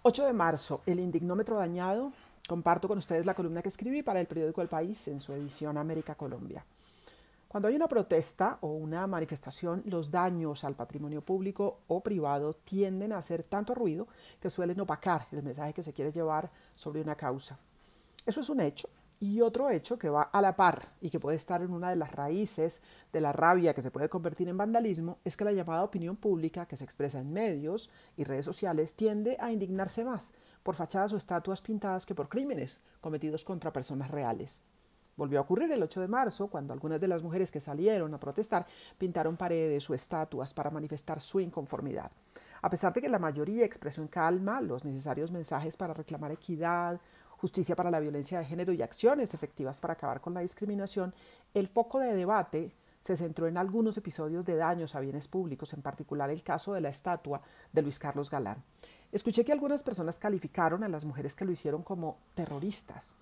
8 de marzo, el indignómetro dañado. Comparto con ustedes la columna que escribí para el periódico El País en su edición América Colombia. Cuando hay una protesta o una manifestación, los daños al patrimonio público o privado tienden a hacer tanto ruido que suelen opacar el mensaje que se quiere llevar sobre una causa. Eso es un hecho. Y otro hecho que va a la par y que puede estar en una de las raíces de la rabia que se puede convertir en vandalismo es que la llamada opinión pública que se expresa en medios y redes sociales tiende a indignarse más por fachadas o estatuas pintadas que por crímenes cometidos contra personas reales. Volvió a ocurrir el 8 de marzo, cuando algunas de las mujeres que salieron a protestar pintaron paredes o estatuas para manifestar su inconformidad. A pesar de que la mayoría expresó en calma los necesarios mensajes para reclamar equidad, justicia para la violencia de género y acciones efectivas para acabar con la discriminación, el foco de debate se centró en algunos episodios de daños a bienes públicos, en particular el caso de la estatua de Luis Carlos Galán. Escuché que algunas personas calificaron a las mujeres que lo hicieron como terroristas.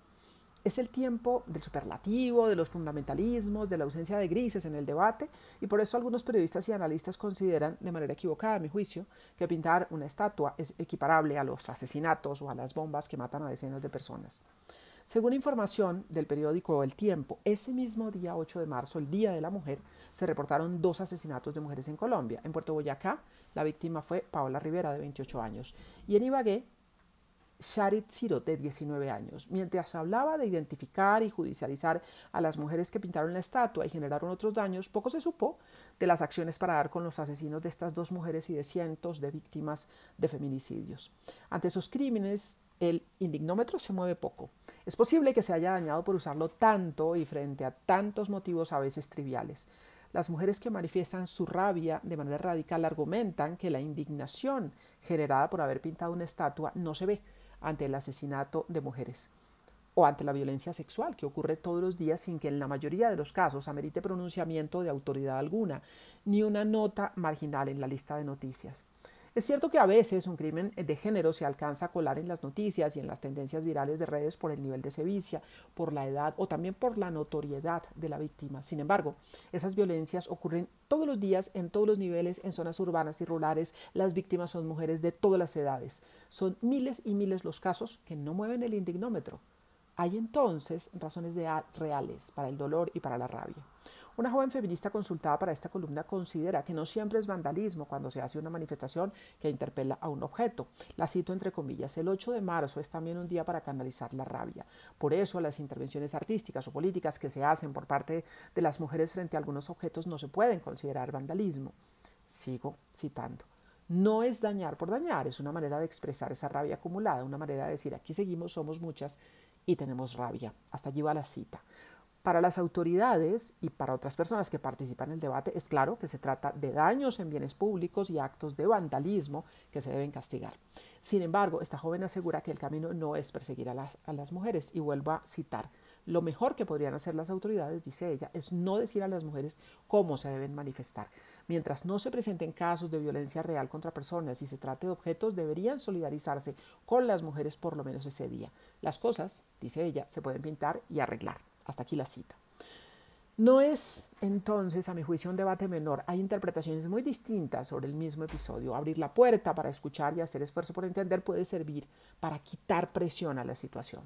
Es el tiempo del superlativo, de los fundamentalismos, de la ausencia de grises en el debate, y por eso algunos periodistas y analistas consideran, de manera equivocada a mi juicio, que pintar una estatua es equiparable a los asesinatos o a las bombas que matan a decenas de personas. Según información del periódico El Tiempo, ese mismo día 8 de marzo, el Día de la Mujer, se reportaron 2 asesinatos de mujeres en Colombia. En Puerto Boyacá, la víctima fue Paola Rivera, de 28 años, y en Ibagué, Sharit Ciro, de 19 años. Mientras hablaba de identificar y judicializar a las mujeres que pintaron la estatua y generaron otros daños, poco se supo de las acciones para dar con los asesinos de estas 2 mujeres y de cientos de víctimas de feminicidios. Ante esos crímenes, el indignómetro se mueve poco. Es posible que se haya dañado por usarlo tanto y frente a tantos motivos a veces triviales. Las mujeres que manifiestan su rabia de manera radical argumentan que la indignación generada por haber pintado una estatua no se ve ante el asesinato de mujeres o ante la violencia sexual que ocurre todos los días sin que en la mayoría de los casos amerite pronunciamiento de autoridad alguna, ni una nota marginal en la lista de noticias. Es cierto que a veces un crimen de género se alcanza a colar en las noticias y en las tendencias virales de redes por el nivel de sevicia, por la edad o también por la notoriedad de la víctima. Sin embargo, esas violencias ocurren todos los días, en todos los niveles, en zonas urbanas y rurales. Las víctimas son mujeres de todas las edades. Son miles y miles los casos que no mueven el indignómetro. Hay entonces razones reales para el dolor y para la rabia. Una joven feminista consultada para esta columna considera que no siempre es vandalismo cuando se hace una manifestación que interpela a un objeto. La cito entre comillas: el 8 de marzo es también un día para canalizar la rabia. Por eso las intervenciones artísticas o políticas que se hacen por parte de las mujeres frente a algunos objetos no se pueden considerar vandalismo. Sigo citando. No es dañar por dañar, es una manera de expresar esa rabia acumulada, una manera de decir: aquí seguimos, somos muchas y tenemos rabia. Hasta allí va la cita. Para las autoridades y para otras personas que participan en el debate, es claro que se trata de daños en bienes públicos y actos de vandalismo que se deben castigar. Sin embargo, esta joven asegura que el camino no es perseguir a las mujeres, y vuelvo a citar: lo mejor que podrían hacer las autoridades, dice ella, es no decir a las mujeres cómo se deben manifestar. Mientras no se presenten casos de violencia real contra personas y se trate de objetos, deberían solidarizarse con las mujeres por lo menos ese día. Las cosas, dice ella, se pueden pintar y arreglar. Hasta aquí la cita. No es entonces, a mi juicio, un debate menor. Hay interpretaciones muy distintas sobre el mismo episodio. Abrir la puerta para escuchar y hacer esfuerzo por entender puede servir para quitar presión a la situación.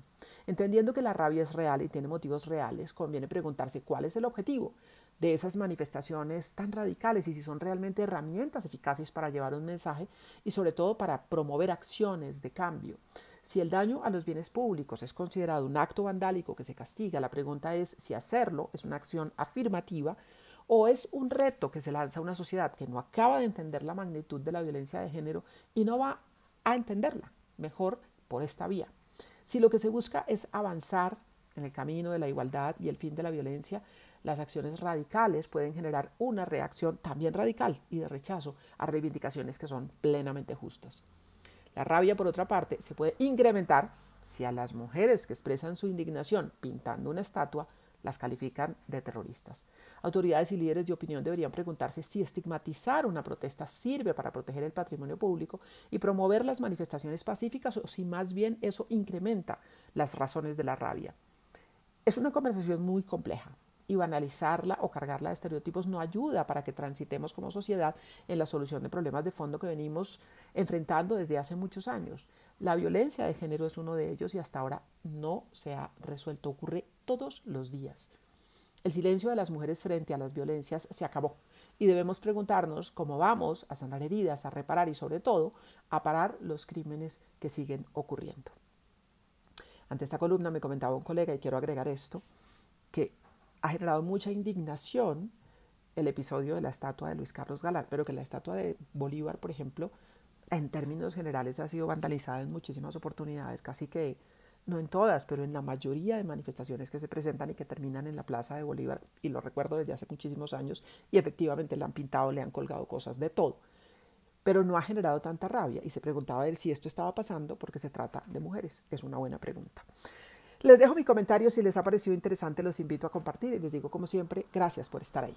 Entendiendo que la rabia es real y tiene motivos reales, conviene preguntarse cuál es el objetivo de esas manifestaciones tan radicales y si son realmente herramientas eficaces para llevar un mensaje y sobre todo para promover acciones de cambio. Si el daño a los bienes públicos es considerado un acto vandálico que se castiga, la pregunta es si hacerlo es una acción afirmativa o es un reto que se lanza a una sociedad que no acaba de entender la magnitud de la violencia de género y no va a entenderla mejor por esta vía. Si lo que se busca es avanzar en el camino de la igualdad y el fin de la violencia, las acciones radicales pueden generar una reacción también radical y de rechazo a reivindicaciones que son plenamente justas. La rabia, por otra parte, se puede incrementar si a las mujeres que expresan su indignación pintando una estatua las califican de terroristas. Autoridades y líderes de opinión deberían preguntarse si estigmatizar una protesta sirve para proteger el patrimonio público y promover las manifestaciones pacíficas, o si más bien eso incrementa las razones de la rabia. Es una conversación muy compleja y banalizarla o cargarla de estereotipos no ayuda para que transitemos como sociedad en la solución de problemas de fondo que venimos enfrentando desde hace muchos años. La violencia de género es uno de ellos y hasta ahora no se ha resuelto, ocurre todos los días. El silencio de las mujeres frente a las violencias se acabó y debemos preguntarnos cómo vamos a sanar heridas, a reparar y sobre todo a parar los crímenes que siguen ocurriendo. Ante esta columna me comentaba un colega, y quiero agregar esto, que ha generado mucha indignación el episodio de la estatua de Luis Carlos Galán, pero que la estatua de Bolívar, por ejemplo, en términos generales ha sido vandalizada en muchísimas oportunidades, casi que no en todas, pero en la mayoría de manifestaciones que se presentan y que terminan en la Plaza de Bolívar, y lo recuerdo desde hace muchísimos años, y efectivamente le han pintado, le han colgado cosas de todo, pero no ha generado tanta rabia, y se preguntaba él si esto estaba pasando porque se trata de mujeres. Es una buena pregunta. Les dejo mi comentario, si les ha parecido interesante los invito a compartir y les digo como siempre, gracias por estar ahí.